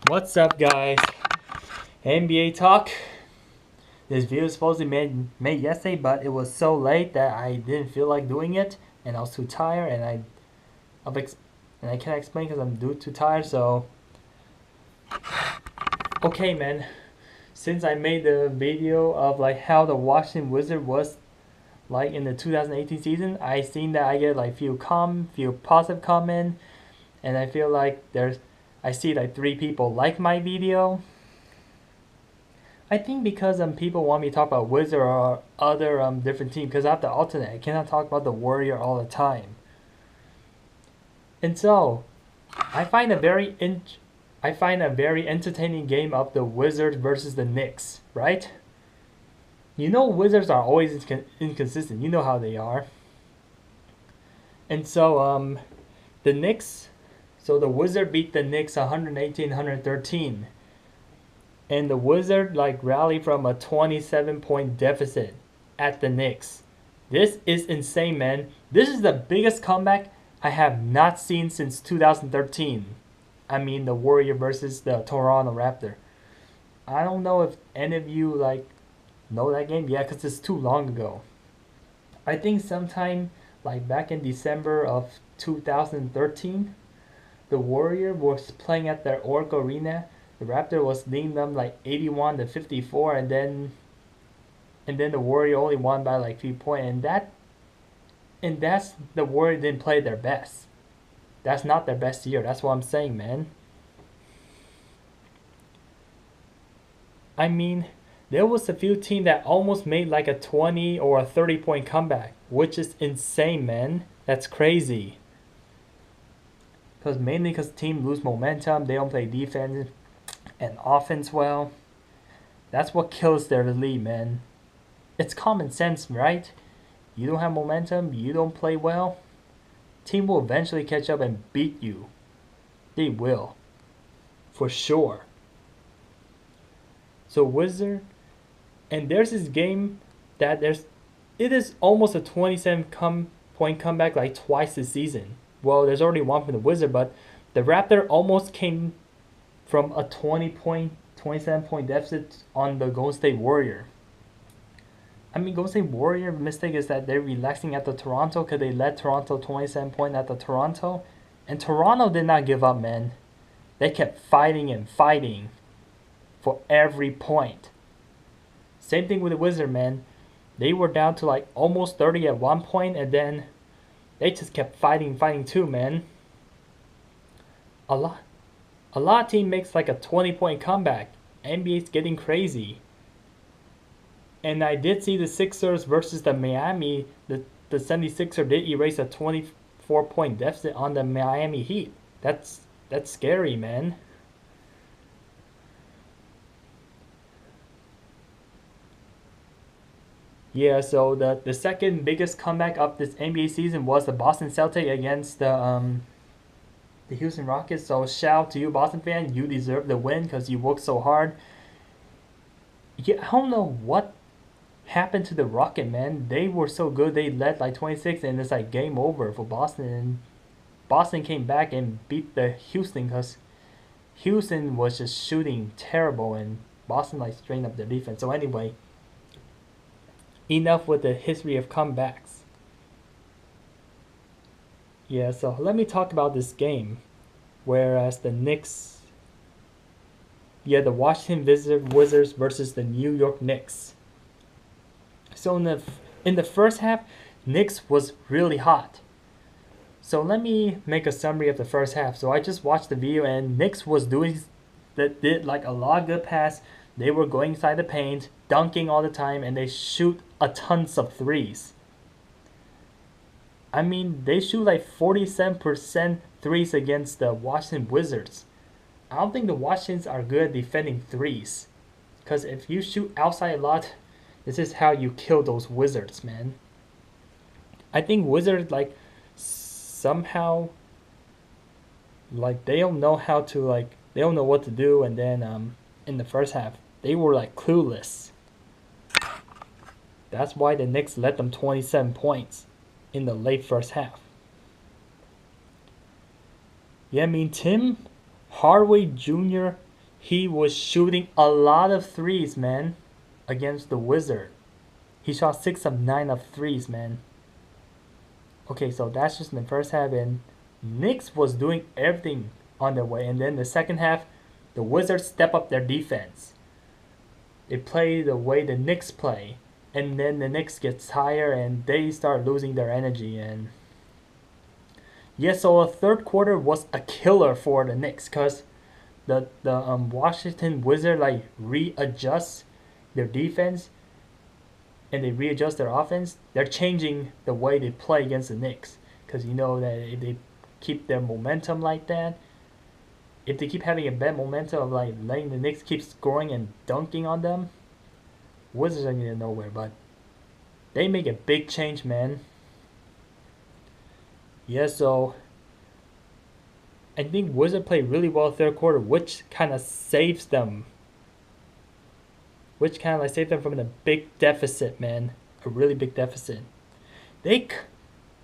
What's up, guys? NBA talk. This video was supposed to be made yesterday, but it was so late that I didn't feel like doing it, and I was too tired, and I can't explain because I'm too tired. So, okay, man. Since I made the video of like how the Washington Wizard was like in the 2018 season, I seen that I get like few positive comment, and I feel like I see like 3 people like my video. I think because people want me to talk about Wizard or other different team because I have the alternate. I cannot talk about the Warrior all the time. And so, I find I find a very entertaining game of the Wizards versus the Knicks, right? You know Wizards are always inconsistent. You know how they are. And so the Knicks, so the Wizard beat the Knicks 118-113. And the Wizard like rallied from a 27-point deficit at the Knicks. This is insane, man. This is the biggest comeback I have not seen since 2013. I mean, the Warrior versus the Toronto Raptor. I don't know if any of you like know that game. Yeah, because it's too long ago. I think sometime like back in December of 2013, the Warrior was playing at their Oracle Arena. The Raptor was leading them like 81-54, and then the Warrior only won by like 3 points, and that's the Warrior didn't play their best. That's not their best year. That's what I'm saying, man. I mean, there was a few teams that almost made like a 20 or a 30-point comeback, which is insane, man. That's crazy. Mainly because team lose momentum, they don't play defense and offense well. That's what kills their lead, man. It's common sense, right? You don't have momentum, you don't play well, team will eventually catch up and beat you. They will. For sure. So Wizard, and there's this game that it is almost a 27-point comeback like twice this season. Well, there's already one from the Wizard, but the Raptor almost came from a 27-point deficit on the Golden State Warrior. I mean, Golden State Warrior mistake is that they're relaxing at the Toronto because they led Toronto 27 points at the Toronto. And Toronto did not give up, man. They kept fighting and fighting for every point. Same thing with the Wizard, man. They were down to like almost 30 at one point, and then they just kept fighting too, man. A lot of team makes like a 20-point comeback. NBA's getting crazy. And I did see the Sixers versus the Miami. The 76er did erase a 24-point deficit on the Miami Heat. That's scary, man. Yeah, so the second biggest comeback of this NBA season was the Boston Celtics against the Houston Rockets. So shout out to you, Boston fan. You deserve the win because you worked so hard. Yeah, I don't know what happened to the Rocket, man. They were so good. They led like 26, and it's like game over for Boston. And Boston came back and beat the Houston because Houston was just shooting terrible, and Boston like straightened up their defense. So anyway, enough with the history of comebacks. Yeah, so let me talk about this game. Whereas the Knicks, yeah, the Washington Wizards versus the New York Knicks. So in the first half, Knicks was really hot. So let me make a summary of the first half. So I just watched the video, and Knicks was did like a lot of good pass. They were going inside the paint, dunking all the time, and they shoot a tons of threes. I mean, they shoot like 47% threes against the Washington Wizards. I don't think the Washingtons are good at defending threes. Because if you shoot outside a lot, this is how you kill those Wizards, man. I think Wizards like somehow like they don't know how to they don't know what to do, and then in the first half they were like clueless. That's why the Knicks led them 27 points in the late first half. Yeah, I mean Tim Hardaway Jr. He was shooting a lot of threes, man, against the Wizard. He shot 6 of 9 of threes, man. Okay, so that's just in the first half, and Knicks was doing everything on their way. And then the second half, the Wizards step up their defense. They play the way the Knicks play. And then the Knicks get tired and they start losing their energy. And yeah, so a third quarter was a killer for the Knicks because the Washington Wizard like readjusts their defense and they readjust their offense. They're changing the way they play against the Knicks because you know that if they keep their momentum like that, if they keep having a bad momentum of like letting the Knicks keep scoring and dunking on them, Wizards are getting nowhere. But they make a big change, man. Yeah, so I think Wizards played really well third quarter, which kind of saves them. Which kind of like saved them from a big deficit, man. A really big deficit. They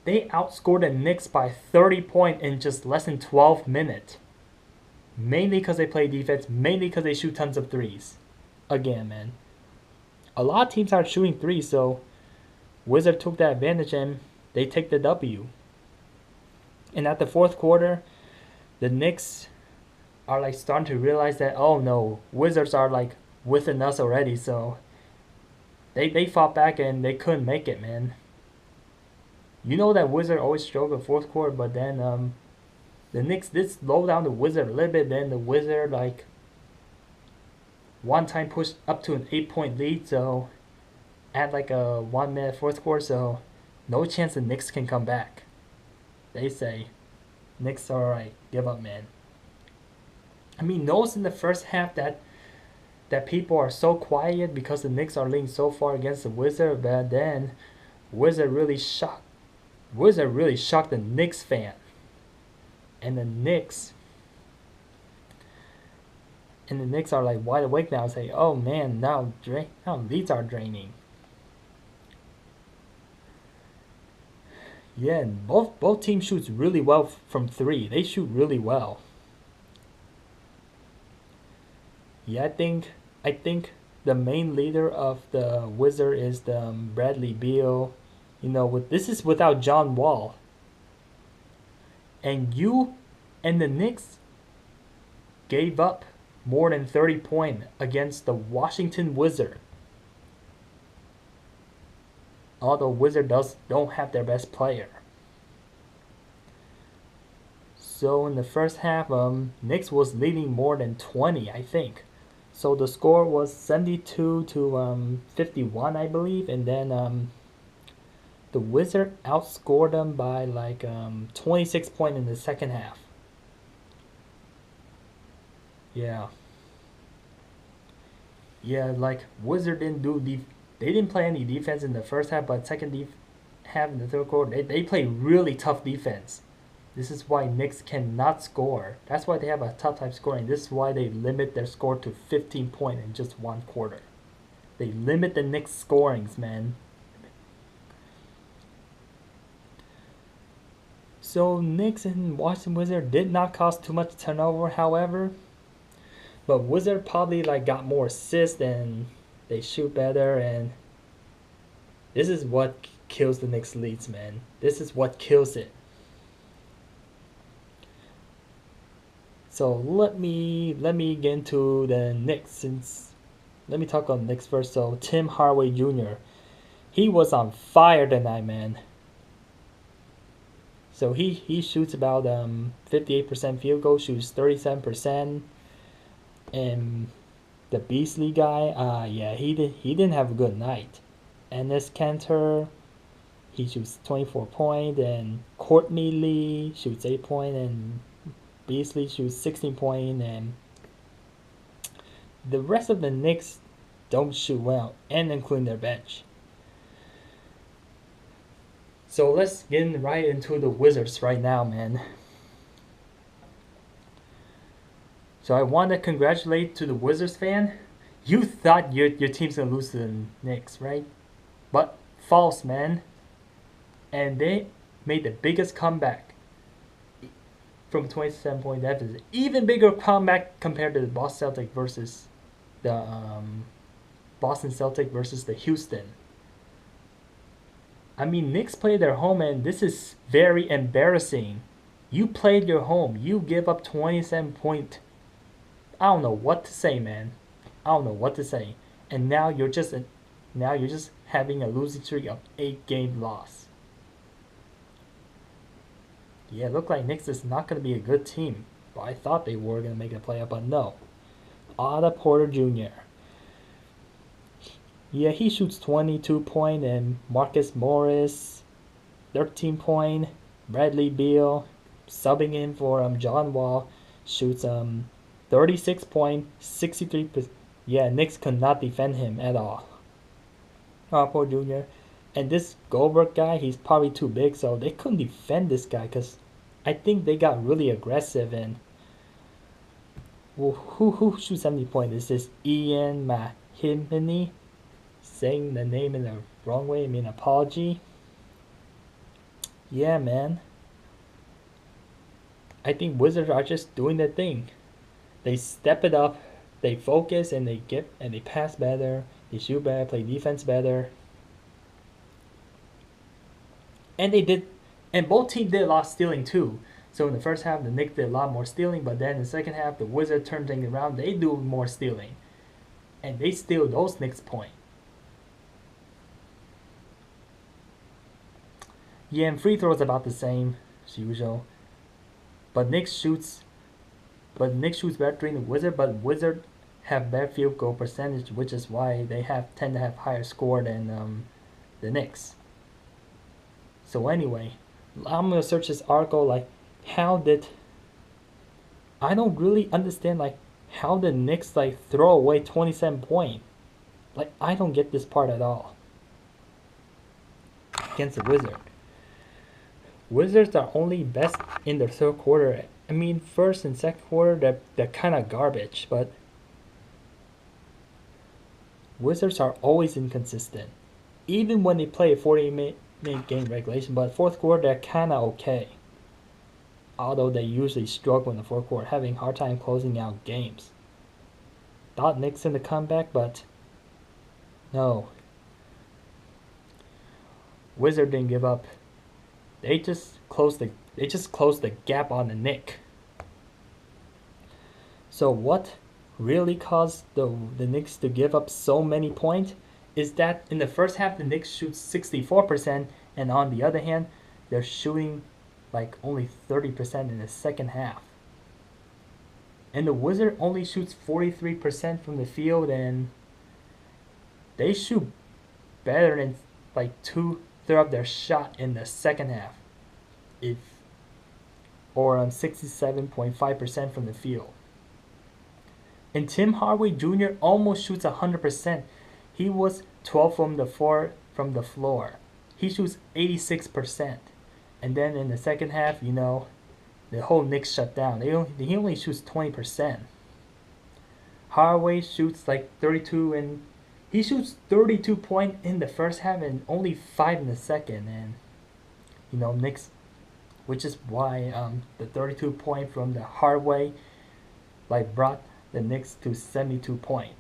outscored the Knicks by 30 points in just less than 12 minutes. Mainly because they play defense, mainly because they shoot tons of threes. Again, man. A lot of teams are shooting threes, so Wizards took that advantage and they take the W. And at the fourth quarter, the Knicks are like starting to realize that, oh no, Wizards are like within us already, so they fought back and they couldn't make it, man. You know that Wizard always struggle in the fourth quarter, but then the Knicks did slow down the Wizard a little bit. Then the Wizard like one time pushed up to an 8-point lead, so at like a 1 minute fourth quarter, so no chance the Knicks can come back. They say Knicks are alright, give up, man. I mean, notice in the first half that people are so quiet because the Knicks are leaning so far against the Wizard, but then Wizard really shocked the Knicks fan. And the Knicks are like wide awake now, say, oh man, now leads are draining. Yeah, and both teams shoots really well from three. They shoot really well. Yeah, I think the main leader of the Wizard is the Bradley Beal. You know, this is without John Wall. And the Knicks gave up more than 30 points against the Washington Wizard. Although Wizard don't have their best player. So in the first half, Knicks was leading more than 20, I think. So the score was 72 to 51, I believe, and then the Wizard outscored them by like 26 points in the second half. Yeah. Yeah, like Wizard they didn't play any defense in the first half, but second half in the third quarter, they play really tough defense. This is why Knicks cannot score. That's why they have a tough time scoring. This is why they limit their score to 15 points in just one quarter. They limit the Knicks scorings, man. So Knicks and Washington Wizard did not cause too much turnover, however. But Wizard probably like got more assists and they shoot better, and this is what kills the Knicks leads, man. This is what kills it. So let me get into the Knicks let me talk about Knicks first. So Tim Hardaway Jr. He was on fire tonight, man. So he shoots about 58% field goal, shoots 37%, and the Beasley guy, yeah, he didn't have a good night. Enes Kanter, he shoots 24 points, and Courtney Lee shoots 8 points, and Beasley shoots 16 points, and the rest of the Knicks don't shoot well, and including their bench. So let's get right into the Wizards right now, man. So I want to congratulate to the Wizards fan. You thought your team's gonna lose to the Knicks, right? But false, man. And they made the biggest comeback. from 27-point deficit. Even bigger comeback compared to the Boston Celtics versus the Boston Celtics versus the Houston. I mean, Knicks played their home, and this is very embarrassing. You played your home. You give up 27 point. I don't know what to say, man. I don't know what to say. And now you're just having a losing streak of 8-game loss. Yeah, it looked like Knicks is not going to be a good team. But I thought they were going to make a playoff, but no. Otto Porter Jr. Yeah, he shoots 22 point, and Marcus Morris 13 point. Bradley Beal subbing in for John Wall shoots 36 point, 63%. Yeah, Knicks could not defend him at all. Porter Jr. And this Goldberg guy, he's probably too big, so they couldn't defend this guy because I think they got really aggressive. And well, who shoots 70 point? This is Ian Mahimini. Saying the name in the wrong way, I mean apology. Yeah, man. I think Wizards are just doing their thing. They step it up, they focus, and they pass better, they shoot better, play defense better. And both teams did a lot of stealing too. So in the first half, the Knicks did a lot more stealing, but then in the second half, the Wizards turned things around. They do more stealing, and they steal those Knicks points. Yeah, and free throws about the same as usual. But Knicks shoots better during the Wizard, but Wizard have better field goal percentage, which is why they tend to have higher score than the Knicks. So anyway, I'm gonna search this article like I don't really understand like how the Knicks like throw away 27 point. Like I don't get this part at all. Against the Wizard. Wizards are only best in the third quarter. I mean, first and second quarter, they're kind of garbage, but Wizards are always inconsistent. Even when they play a 40-minute game regulation, but fourth quarter, they're kind of okay. Although they usually struggle in the fourth quarter, having a hard time closing out games. Thought Knicks in the comeback, but no. Wizards didn't give up. They just closed the gap on the Knicks. So what really caused the Knicks to give up so many points is that in the first half the Knicks shoot 64%, and on the other hand, they're shooting like only 30% in the second half. And the Wizard only shoots 43% from the field, and they shoot better than like 2/3 of their shot in the second half, or 67.5% from the field. And Tim Hardaway Jr. almost shoots 100%. He was 12 from the floor. He shoots 86%. And then in the second half, the whole Knicks shut down. He only shoots 20%. Hardaway shoots like 32, and he shoots 32 points in the first half and only 5 in the second. And Knicks, which is why the 32 point from the Hardaway like brought the Knicks to 72 points.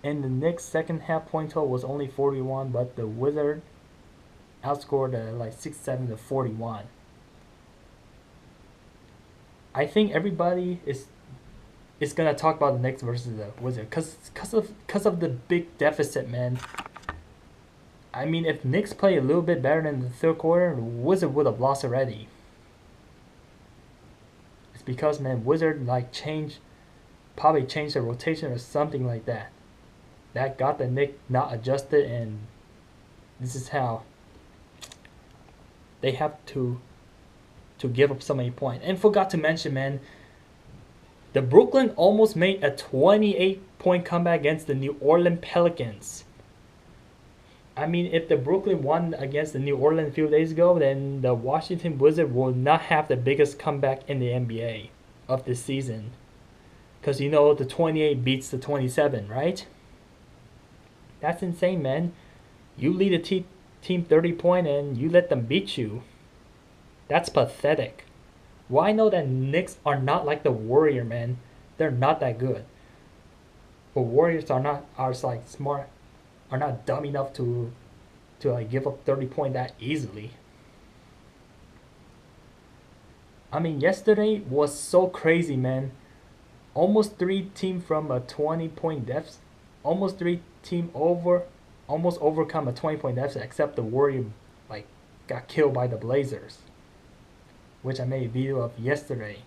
And the Knicks' second half point total was only 41, but the Wizard outscored like 67 to 41. I think everybody is gonna talk about the Knicks versus the Wizard because of the big deficit, man. I mean, if Knicks play a little bit better than the third quarter, the Wizard would have lost already. It's because, man, Wizard probably changed the rotation or something like that. That got the Knicks not adjusted, and this is how they have to give up so many points. And forgot to mention, man, the Brooklyn almost made a 28-point comeback against the New Orleans Pelicans. I mean, if the Brooklyn won against the New Orleans a few days ago, then the Washington Wizards will not have the biggest comeback in the NBA of this season. Because the 28 beats the 27, right? That's insane, man. You lead a team 30 points and you let them beat you. That's pathetic. Well, I know that Knicks are not like the Warrior, man. They're not that good. But Warriors are like smart, are not dumb enough to like give up 30 points that easily. I mean, yesterday was so crazy, man. Almost three team from a 20-point deficit. Almost three team almost overcome a 20-point deficit, except the Warrior like got killed by the Blazers, which I made a video of yesterday.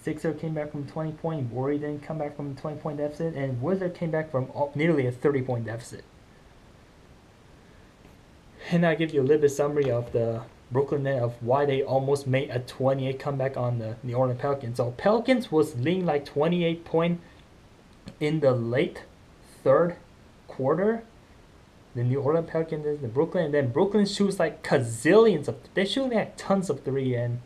Sixer came back from 20-point, Warrior didn't come back from a 20-point deficit, and Wizard came back from nearly a 30-point deficit. And I give you a little bit summary of the Brooklyn Nets of why they almost made a 28 comeback on the New Orleans Pelicans. So Pelicans was leading like 28 point in the late third quarter. The New Orleans Pelicans is the Brooklyn, and then Brooklyn shoots like gazillions of. They shoot like tons of three, and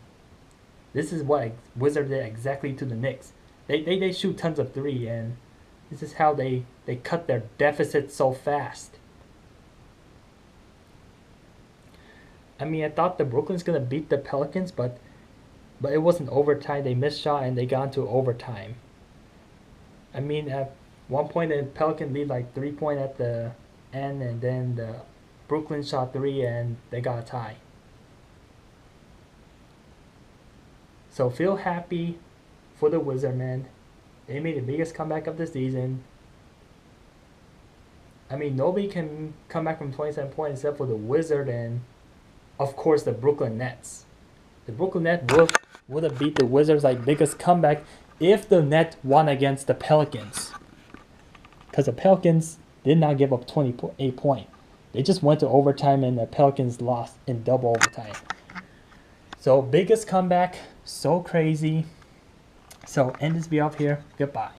this is what Wizards did exactly to the Knicks. They shoot tons of three, and this is how they cut their deficit so fast. I mean, I thought the Brooklyn's gonna beat the Pelicans, but it wasn't overtime. They missed shot and they got into overtime. I mean, at one point the Pelicans lead like 3 point at the end, and then the Brooklyn shot three and they got a tie. So feel happy for the Wizard, man. They made the biggest comeback of the season. I mean, nobody can come back from 27 points except for the Wizard and, of course, the Brooklyn Nets. The Brooklyn Nets would have beat the Wizards like biggest comeback if the Nets won against the Pelicans. Because the Pelicans did not give up 28 points. They just went to overtime and the Pelicans lost in double overtime. So biggest comeback, so crazy. So end this video off here. Goodbye.